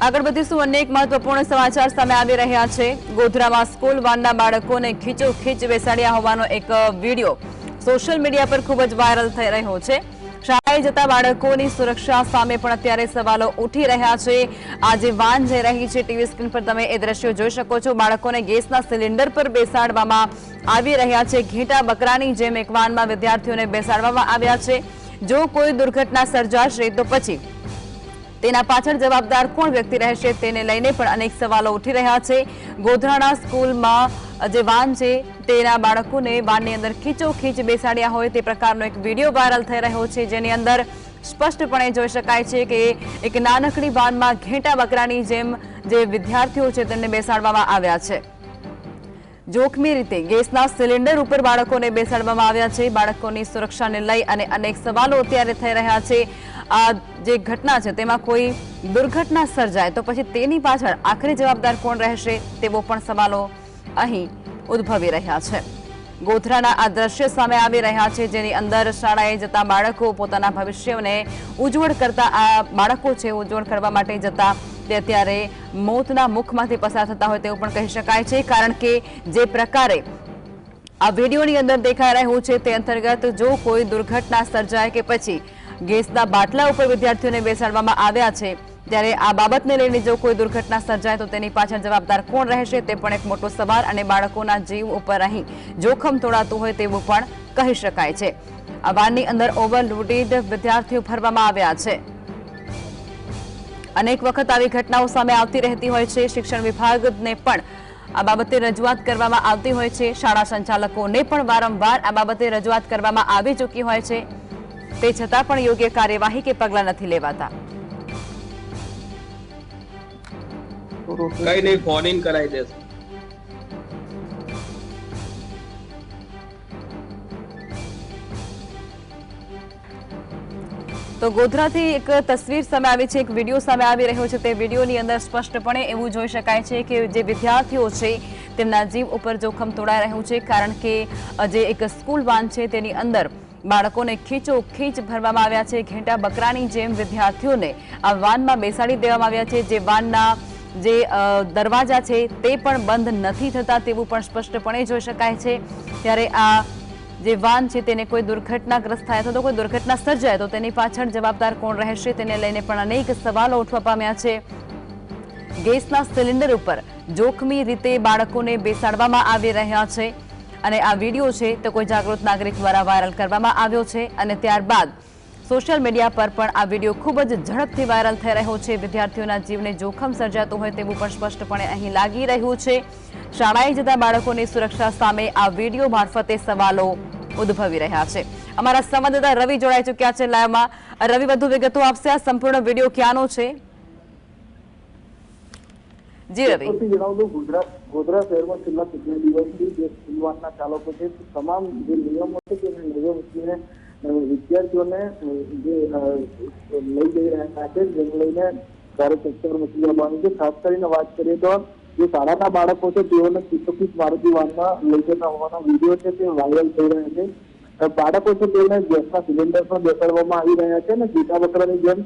આગળ વધીશું અન્ય એક મહત્વપૂર્ણ સમાચાર સામે આવી રહ્યા છે। ગોધરામાં સ્કૂલ વાનના બાળકોને ખીચોખીચ બેસાડ્યા હોવાનો એક વિડીયો સોશિયલ મીડિયા પર ખૂબ જ વાયરલ થઈ રહ્યો છે। શાળાએ જતા બાળકોની સુરક્ષા સામે પણ અત્યારે સવાલો ઉઠી રહ્યા છે। આજે વાન જઈ રહી છે, ટીવી સ્ક્રીન પર તમે એ દ્રશ્યો જોઈ શકો છો। બાળકોને ગેસના સિલિન્ડર પર બેસાડવામાં આવી રહ્યા છે। ઘેટા બકરાની જેમ એક વાનમાં વિદ્યાર્થીઓને બેસાડવામાં આવ્યા છે। જો કોઈ દુર્ઘટના સર્જાશે તો પછી તેના પાછળ જવાબદાર કોણ વ્યક્તિ રહેશે તેને લઈને પણ અનેક સવાલો ઉઠી રહ્યા છે। ગોધરાના સ્કૂલમાં જે વાન છે તેના બાળકોને વાનની અંદર ખીચોખીચ બેસાડ્યા હોય તે પ્રકારનો એક વિડીયો વાયરલ થઈ રહ્યો છે, જેની અંદર સ્પષ્ટપણે જોઈ શકાય છે કે એક નાનકડી વાનમાં ઘેટા બકરાની જેમ જે વિદ્યાર્થીઓ છે તેમને બેસાડવામાં આવ્યા છે। જોખમી રીતે ગેસના સિલિન્ડર ઉપર બાળકોને બેસાડવામાં આવ્યા છે। બાળકોની સુરક્ષાને લઈ અને અનેક સવાલો અત્યારે થઈ રહ્યા છે। આ જે ઘટના છે તેમાં કોઈ દુર્ઘટના સર્જાય તો પછી તેની પાછળ આખરી જવાબદાર કોણ રહેશે તેવો પણ સવાલો અહીં ઉદ્ભવી રહ્યા છે। ગોધરાના આ દ્રશ્ય સામે આવી રહ્યા છે, જેની અંદર શાળાએ જતા બાળકો પોતાના ભવિષ્યને ઉજ્જવળ કરતા આ બાળકો છે ઉજ્જવળ કરવા માટે જતા તે અત્યારે મોતના મુખમાંથી પસાર થતા હોય તેવું પણ કહી શકાય છે। કારણ કે જે પ્રકારે આ વિડીયોની અંદર દેખાઈ રહ્યું છે તે અંતર્ગત જો કોઈ દુર્ઘટના સર્જાય કે પછી ગેસના બાટલા ઉપર વિદ્યાર્થીઓને બેસાડવામાં આવ્યા છે, ત્યારે આ બાબતને લઈને જો કોઈ દુર્ઘટના સર્જાય તો તેની પાછળ જવાબદાર કોણ રહેશે તે પણ એક મોટો સવાલ અને બાળકોના જીવ ઉપર અહીં જોખમ તોડાતું હોય તેવું પણ કહી શકાય છે। આ વાનની અંદર ઓવરલોડેડ વિદ્યાર્થીઓ ભરવામાં આવ્યા છે। અનેક વખત આવી ઘટનાઓ સામે આવતી રહેતી હોય છે। શિક્ષણ વિભાગને પણ આ બાબતે રજૂઆત કરવામાં આવતી હોય છે। શાળા સંચાલકોને પણ વારંવાર આ બાબતે રજૂઆત કરવામાં આવી ચૂકી હોય છે, તે છતાં પણ યોગ્ય કાર્યવાહી કે પગલાં નથી લેવાતા। કઈ નહીં, ફોન ઇન કરાવી દેશે। તો ગોધરાથી એક તસવીર સામે આવી છે, એક વિડીયો સામે આવી રહ્યો છે। તે વિડીયોની અંદર સ્પષ્ટપણે એવું જોઈ શકાય છે કે જે વિદ્યાર્થીઓ છે તેમના જીવ ઉપર જોખમ તોડાઈ રહ્યું છે, કારણ કે જે એક સ્કૂલ વાન છે તેની અંદર બાળકોને ખીચોખીચ ભરવામાં આવ્યા છે। ઘેટા બકરાની જેમ વિદ્યાર્થીઓને આ વાનમાં બેસાડી દેવામાં આવ્યા છે। જે વાનના જે દરવાજા છે તે પણ બંધ નથી થતા તેવું પણ સ્પષ્ટપણે જોઈ શકાય છે। ત્યારે આ જે વાન છે તેને કોઈ દુર્ઘટનાગ્રસ્ત થાય અથવા તો કોઈ દુર્ઘટના સર્જાય તો તેની પાછળ જવાબદાર કોણ રહેશે તેને લઈને પણ અનેક સવાલો ઉઠવા પામ્યા છે। ગેસના સિલિન્ડર ઉપર જોખમી રીતે બાળકોને બેસાડવામાં આવી રહ્યા છે અને આ વિડીયો છે તો કોઈ જાગૃત નાગરિક દ્વારા વાયરલ કરવામાં આવ્યો છે અને ત્યારબાદ સોશિયલ મીડિયા પર પણ આ વિડીયો ખૂબ જ ઝડપથી વાયરલ થઈ રહ્યો છે। વિદ્યાર્થીઓના જીવને જોખમ સર્જાતું હોય તેવું પણ સ્પષ્ટપણે અહીં લાગી રહ્યું છે। શાળાએ જતા બાળકોની સુરક્ષા સામે આ વિડીયો મારફતે સવાલો ઉદ્ભવી રહ્યા છે। અમારા સંવાદદાતા રવિ જોડાઈ ચૂક્યા છે લાઈવમાં। રવિ, વધુ વિગતો આપશે, આ સંપૂર્ણ વિડીયો ક્યાંનો છે? જી રવિ, ગોધરા શહેરમાં છેલ્લા કેટલા દિવસથી જે સ્કૂલ વાનના ચાલકો છે તમામ જે નિયમો છે તે નિયમો મૂકીને વિદ્યાર્થીઓને જે લઈ જઈ રહ્યા છે, જેને લઈને ભારે ચર્ચાઓ મૂકી આપવાની છે। ખાસ કરીને વાત કરીએ તો જે શાળાના બાળકો છે તેઓને ખીચોખીચ મારુતિ વાનમાં લઈ જતા હોવાનો વિડીયો છે તે વાયરલ થઈ રહ્યા છે। બાળકો છે તેને ગેસના સિલિન્ડર પર બેસાડવામાં આવી રહ્યા છે અને ઘેટા બકરાની જેમ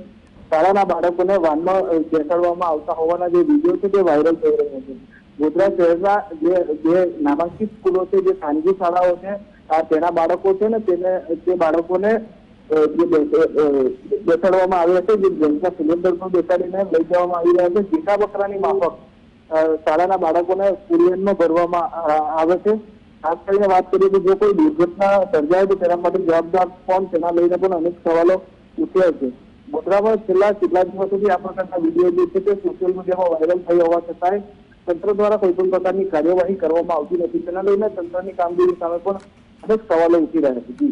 શાળાના બાળકોને વાનમાં બેસાડવામાં આવતા હોવાના જે વિડીયો છે તે વાયરલ થઈ રહ્યા છે। ગોધરા શહેરના જે નામાંકિત સ્કૂલો છે, જે ખાનગી શાળાઓ છે, તેના બાળકો છે ને તે બાળકોને બેસાડવામાં આવ્યા છે, જે ગેસના સિલિન્ડર પર બેસાડીને લઈ જવામાં આવી રહ્યા છે। ઘેટા બકરાની માફક શાળાના બાળકોને સ્કૂલ વેનમાં ભરવામાં આવે છે। ખાસ કરીને વાત કરીએ તો જો કોઈ દુર્ઘટના સર્જાય તો તેના માટે જવાબદાર કોણ, તેના લઈને પણ અનેક સવાલો ઉઠ્યા છે। ગોધરામાં છેલ્લા કેટલા દિવસોથી આ પ્રકારના વિડીયો જે છે તે સોશિયલ મીડિયામાં વાયરલ થઈ હોવા છતાંય તંત્ર દ્વારા કોઈ પણ પ્રકારની કાર્યવાહી કરવામાં આવતી નથી, તેના લઈને તંત્રની કામગીરી સામે પણ અનેક સવાલો ઉઠી રહ્યા છે।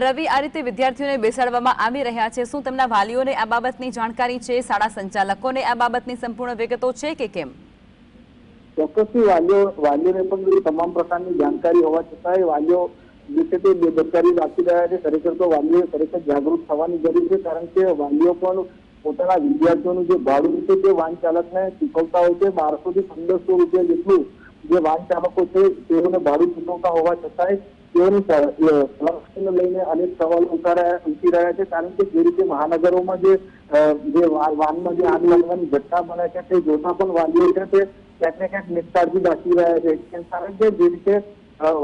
રવિ, આ રીતે વિદ્યાર્થીઓને બેસાડવામાં આવી રહ્યા છે, શું તેમના વાલીઓને આ બાબતની જાણકારી છે? શાળા સંચાલકોને આ બાબતની સંપૂર્ણ વિગતો છે કે કેમ? ચોક્કસથી વાલીઓને પણ તમામ પ્રકારની જાણકારી હોવા છતાંય વાલીઓ જે છે તે બેદરકારી રાખી રહ્યા છે। ખરેખર તો વાલીઓએ ખરેખર જાગૃત થવાની જરૂર છે, કારણ કે વાલીઓ પણ પોતાના વિદ્યાર્થીઓનું જે ભાડું છે તે વાહન ચાલકને ચૂકવતા હોય છે। 1200 થી 1500 રૂપિયા જેટલું જે વાહન ચાલકો છે તેઓને ભાડું ચૂકવતા હોવા છતાંય તેઓની ને લઈને અનેક સવાલો ઉઠી રહ્યા છે, કારણ કે જે રીતે મહાનગરોમાં જે વાનમાં જે આગ લાગવાની ઘટના બને છે તે જોતા પણ વાલીઓ છે તે ક્યાંક ને ક્યાંક નિષ્કાળજી દાખવી રહ્યા છે, કારણ કે જે રીતે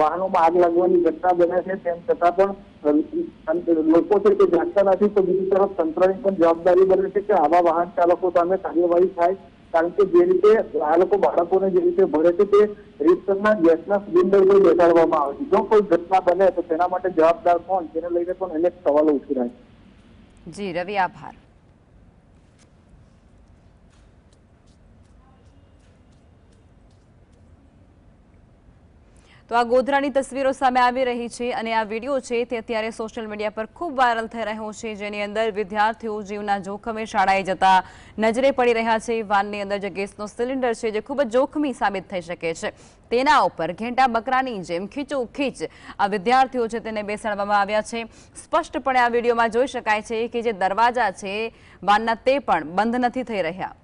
વાહનોમાં આગ લાગવાની ઘટના બને છે તેમ છતાં પણ લોકો છે તે જાગતા નથી. તો બીજી તરફ તંત્રની પણ જવાબદારી બને છે કે આવા વાહન ચાલકો સામે કાર્યવાહી થાય, કારણ કે જે રીતે આ લોકો બાળકોને જે રીતે ભરે છે તે રીતસરના ગેસના સિલિન્ડર પર બેસાડવામાં આવે છે. જો કોઈ ઘટના બને તો તેના માટે જવાબદાર કોણ, તેને લઈને પણ અનેક સવાલો ઉઠી રહ્યા છે. જી રવિ, આભાર. તો આ ગોધરાની તસવીરો સામે આવી રહી છે અને આ વિડીયો છે તે અત્યારે સોશિયલ મીડિયા પર ખૂબ વાયરલ થઈ રહ્યો છે, જેની અંદર વિદ્યાર્થીઓ જીવના જોખમે શાળાએ જતા નજરે પડી રહ્યા છે. વાનની અંદર જે ગેસનો સિલિન્ડર છે જે ખૂબ જ જોખમી સાબિત થઈ શકે છે, તેના ઉપર ઘેંટા બકરાની જેમ ખીચોખીચ આ વિદ્યાર્થીઓ છે તેને બેસાડવામાં આવ્યા છે. સ્પષ્ટપણે આ વિડીયોમાં જોઈ શકાય છે કે જે દરવાજા છે વાનના તે પણ બંધ નથી થઈ રહ્યા.